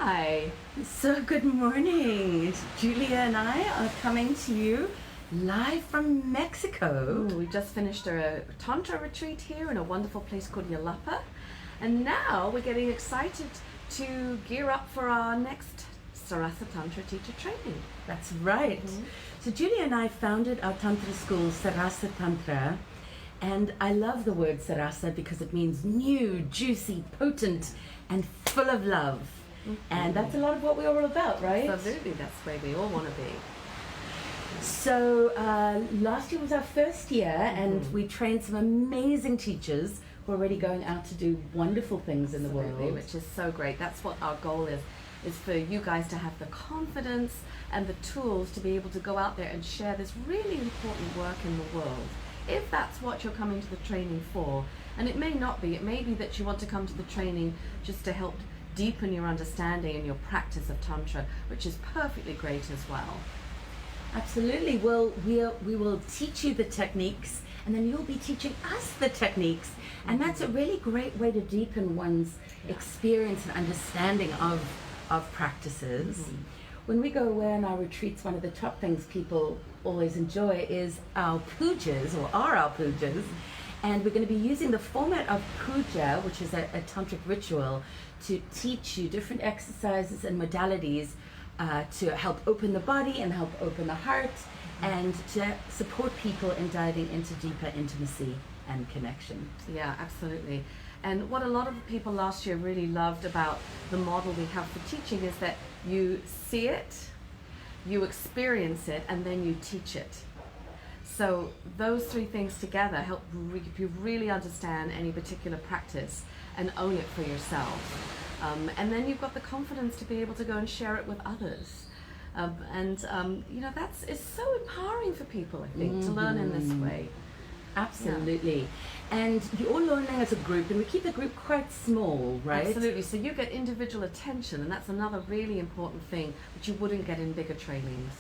Hi. So good morning. Julia and I are coming to you live from Mexico. We just finished a Tantra retreat here in a wonderful place called Yalapa. And now we're getting excited to gear up for our next Sarasa Tantra teacher training. That's right. So Julia and I founded our Tantra school, Sarasa Tantra. And I love the word Sarasa because it means new, juicy, potent, and full of love. And that's a lot of what we're all about, right? Absolutely, that's where we all want to be. So last year was our first year, and we trained some amazing teachers who are already going out to do wonderful things in the world. Which is so great. That's what our goal is for you guys to have the confidence and the tools to be able to go out there and share this really important work in the world. If that's what you're coming to the training for, and it may not be, it may be that you want to come to the training just to help deepen your understanding and your practice of Tantra, which is perfectly great as well. Absolutely. Well, we will teach you the techniques, and then you'll be teaching us the techniques. And that's a really great way to deepen one's experience and understanding of practices. When we go away on our retreats, one of the top things people always enjoy is our pujas, or our pujas. And we're going to be using the format of puja, which is a tantric ritual, to teach you different exercises and modalities to help open the body and help open the heart, and to support people in diving into deeper intimacy and connection. Yeah, absolutely. And what a lot of people last year really loved about the model we have for teaching is that you see it, you experience it, and then you teach it. So those three things together help you really understand any particular practice and own it for yourself. And then you've got the confidence to be able to go and share it with others. You know, it's so empowering for people, I think, to learn in this way. Absolutely. And you're all learning as a group, and we keep the group quite small, right? Absolutely. So you get individual attention, and that's another really important thing which you wouldn't get in bigger trainings.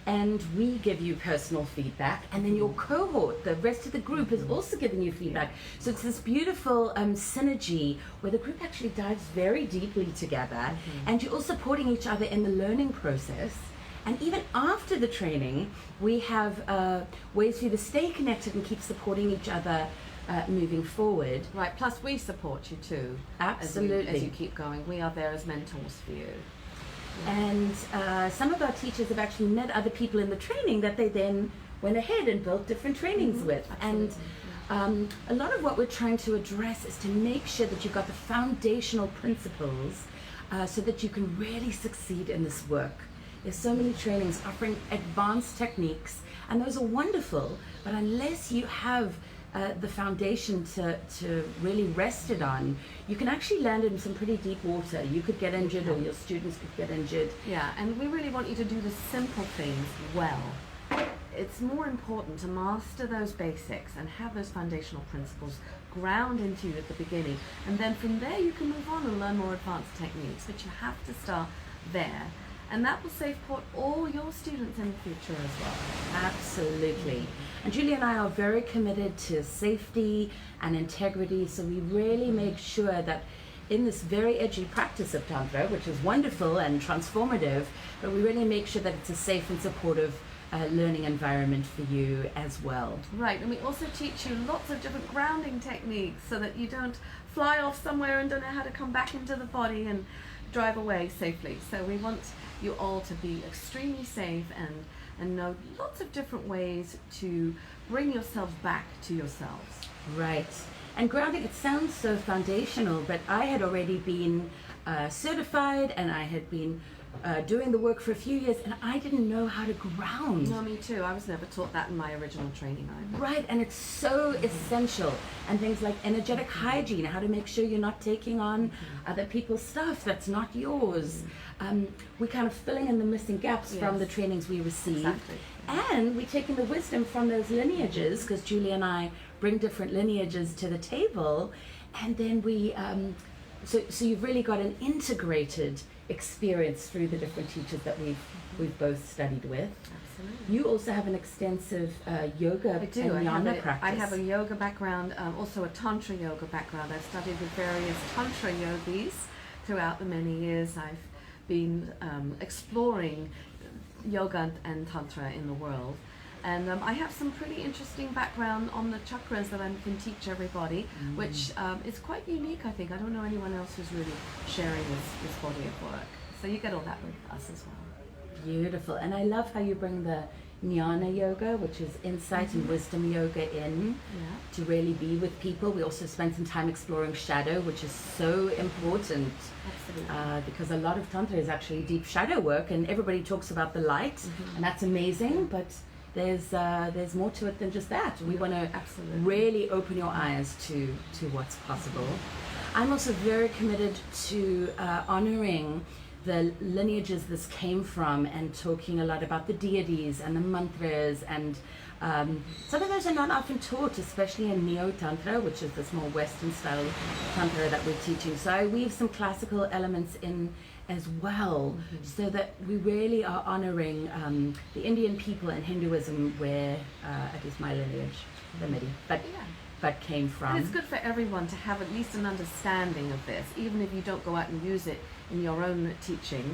And we give you personal feedback, and then your cohort, the rest of the group, is also giving you feedback. So it's this beautiful synergy where the group actually dives very deeply together, and you're all supporting each other in the learning process. And even after the training, we have ways for you to stay connected and keep supporting each other moving forward. Right, plus we support you too. Absolutely. As you keep going. We are there as mentors for you. And some of our teachers have actually met other people in the training that they then went ahead and built different trainings with. Absolutely. And a lot of what we're trying to address is to make sure that you've got the foundational principles so that you can really succeed in this work. There's so many trainings offering advanced techniques, and those are wonderful, but unless you have the foundation to really rest it on, you can actually land in some pretty deep water. You could get injured, or your students could get injured. Yeah, and we really want you to do the simple things well. It's more important to master those basics and have those foundational principles ground into you at the beginning, and then from there you can move on and learn more advanced techniques, but you have to start there. And that will support all your students in the future as well. Absolutely. And Julia and I are very committed to safety and integrity, so we really make sure that in this very edgy practice of Tantra, which is wonderful and transformative, but we really make sure that it's a safe and supportive learning environment for you as well. Right, and we also teach you lots of different grounding techniques so that you don't fly off somewhere and don't know how to come back into the body and drive away safely. So we want you all to be extremely safe and know lots of different ways to bring yourselves back to yourselves. Right. And grounding, it sounds so foundational, but I had already been certified, and I had been doing the work for a few years, and I didn't know how to ground. No, me too. I was never taught that in my original training either. Right, and it's so essential. And things like energetic hygiene, how to make sure you're not taking on other people's stuff that's not yours. We're kind of filling in the missing gaps from the trainings we receive. Exactly. And we're taking the wisdom from those lineages, because Julie and I bring different lineages to the table, and then we so you've really got an integrated experience through the different teachers that we've both studied with. Absolutely. You also have an extensive yoga and jnana practice. I have a yoga background, also a tantra yoga background. I've studied with various tantra yogis throughout the many years I've been exploring yoga and tantra in the world. And I have some pretty interesting background on the chakras that I can teach everybody, which is quite unique, I think. I don't know anyone else who's really sharing this body of work. So you get all that with us as well. Beautiful. And I love how you bring the jnana yoga, which is insight and wisdom yoga, in to really be with people. We also spent some time exploring shadow, which is so important. Absolutely. Because a lot of tantra is actually deep shadow work, and everybody talks about the light, and that's amazing, but there's more to it than just that. We want to really open your eyes to what's possible. I'm also very committed to honoring the lineages this came from, and talking a lot about the deities and the mantras, and some of those are not often taught, especially in Neo-Tantra, which is this more Western style Tantra that we're teaching. So I weave some classical elements in as well, so that we really are honoring the Indian people and Hinduism, where at least my lineage, the Midi, but came from. And it's good for everyone to have at least an understanding of this, even if you don't go out and use it in your own teaching.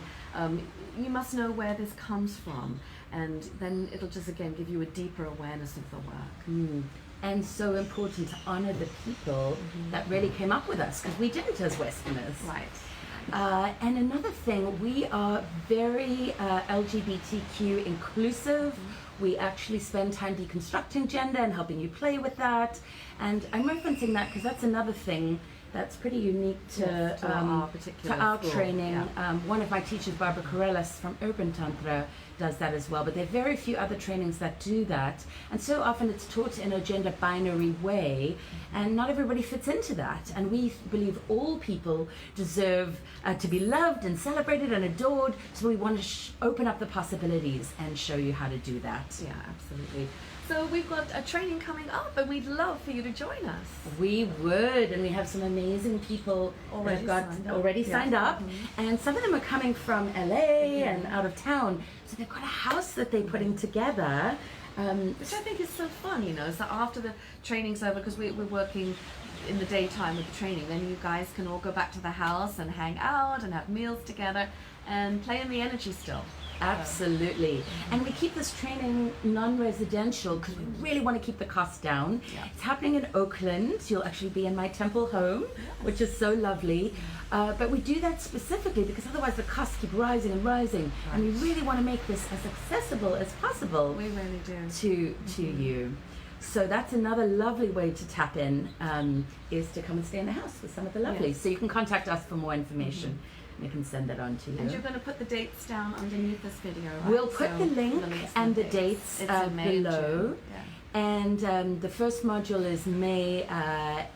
You must know where this comes from, and then it'll just again give you a deeper awareness of the work. And so important to honor the people that really came up with us, because we didn't as Westerners. Right. And another thing, we are very LGBTQ inclusive. We actually spend time deconstructing gender and helping you play with that. And I'm referencing that because that's another thing that's pretty unique to our particular school. training. One of my teachers, Barbara Corellis from Urban Tantra, does that as well, but there are very few other trainings that do that, and so often it's taught in a gender binary way, and not everybody fits into that. And we believe all people deserve to be loved and celebrated and adored, so we want to open up the possibilities and show you how to do that. Yeah, absolutely. So we've got a training coming up, and we'd love for you to join us. We would, and we have some amazing people already signed up, and some of them are coming from LA and out of town. So they've got a house that they're putting together, which I think is so fun, you know. So after the training's over, because we're working in the daytime with the training, then you guys can all go back to the house and hang out and have meals together and play in the energy still. Absolutely. And we keep this training non-residential because we really want to keep the cost down. It's happening in Oakland. You'll actually be in my temple home, which is so lovely. But we do that specifically because otherwise the costs keep rising and rising. And we really want to make this as accessible as possible. We really do. To you. So that's another lovely way to tap in, is to come and stay in the house with some of the lovelies. So you can contact us for more information. We can send that on to you. And you're going to put the dates down underneath this video, right? We'll put the link and the dates below. And the first module is May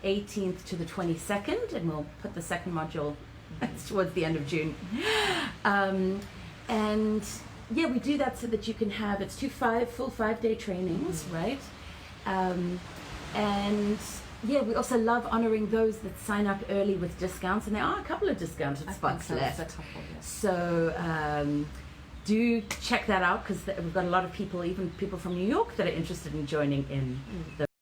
18th to the 22nd, and we'll put the second module towards the end of June. And yeah, we do that so that you can have, it's full 5-day trainings, right? And yeah, we also love honoring those that sign up early with discounts, and there are a couple of discounted spots left. So do check that out, because we've got a lot of people, even people from New York, that are interested in joining in the